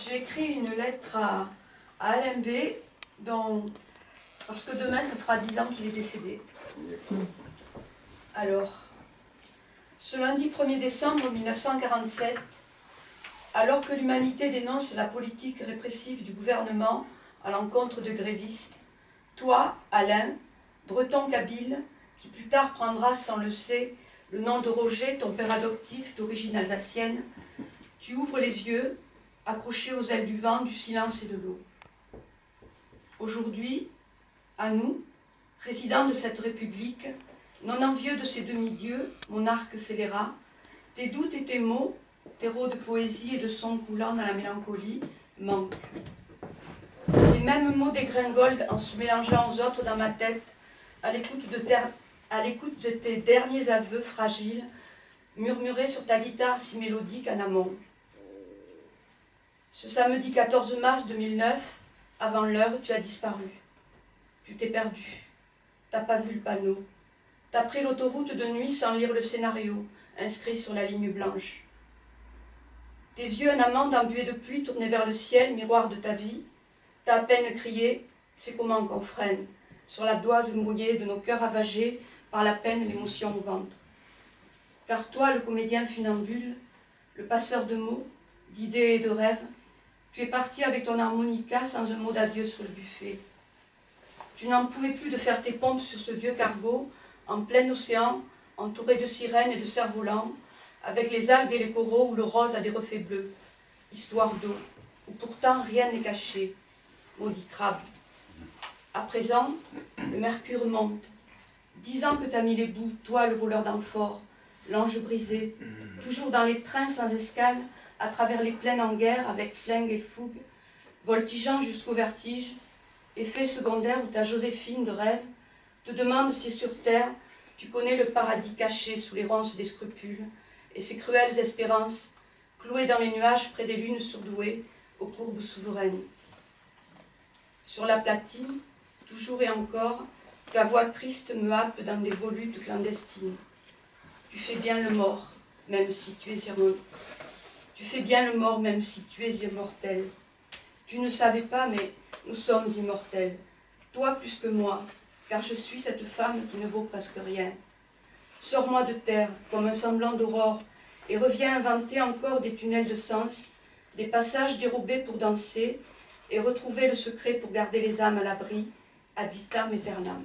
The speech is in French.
j'ai écrit une lettre à Alain B, parce que demain, ça fera 10 ans qu'il est décédé. Alors, ce lundi 1er décembre 1947, alors que l'humanité dénonce la politique répressive du gouvernement à l'encontre de grévistes, toi, Alain, breton kabyle, qui plus tard prendra, sans le sait, le nom de Roger, ton père adoptif d'origine alsacienne, tu ouvres les yeux, accrochés aux ailes du vent, du silence et de l'eau. Aujourd'hui, à nous, résidents de cette République, non envieux de ces demi-dieux, monarques scélérats, tes doutes et tes mots, terreau de poésie et de sons coulant dans la mélancolie, manquent. Ces mêmes mots dégringolent en se mélangeant aux autres dans ma tête, à l'écoute de tes derniers aveux fragiles, murmurés sur ta guitare si mélodique en amont. Ce samedi 14 mars 2009, avant l'heure, tu as disparu. Tu t'es perdu. T'as pas vu le panneau. T'as pris l'autoroute de nuit sans lire le scénario, inscrit sur la ligne blanche. Tes yeux en amande embués de pluie tournés vers le ciel, miroir de ta vie, t'as à peine crié, c'est comment qu'on freine, sur la doise mouillée de nos cœurs ravagés par la peine et l'émotion au ventre. Car toi, le comédien funambule, le passeur de mots, d'idées et de rêves, tu es parti avec ton harmonica sans un mot d'adieu sur le buffet. Tu n'en pouvais plus de faire tes pompes sur ce vieux cargo, en plein océan, entouré de sirènes et de cerfs-volants, avec les algues et les coraux où le rose a des reflets bleus, histoire d'eau, où pourtant rien n'est caché, maudit crabe. À présent, le mercure monte. 10 ans que t'as mis les bouts, toi le voleur d'amphores, l'ange brisé, toujours dans les trains sans escale, à travers les plaines en guerre, avec flingue et fougue, voltigeant jusqu'au vertige, effet secondaire où ta Joséphine de rêve te demande si sur terre tu connais le paradis caché sous les ronces des scrupules, et ses cruelles espérances, clouées dans les nuages près des lunes surdouées, aux courbes souveraines. Sur la platine, toujours et encore, ta voix triste me happe dans des volutes clandestines. Tu fais bien le mort, même si tu es immortel. Tu fais bien le mort, même si tu es immortel. Tu ne savais pas, mais nous sommes immortels. Toi plus que moi, car je suis cette femme qui ne vaut presque rien. Sors-moi de terre, comme un semblant d'aurore, et reviens inventer encore des tunnels de sens, des passages dérobés pour danser, et retrouver le secret pour garder les âmes à l'abri, ad vitam aeternam.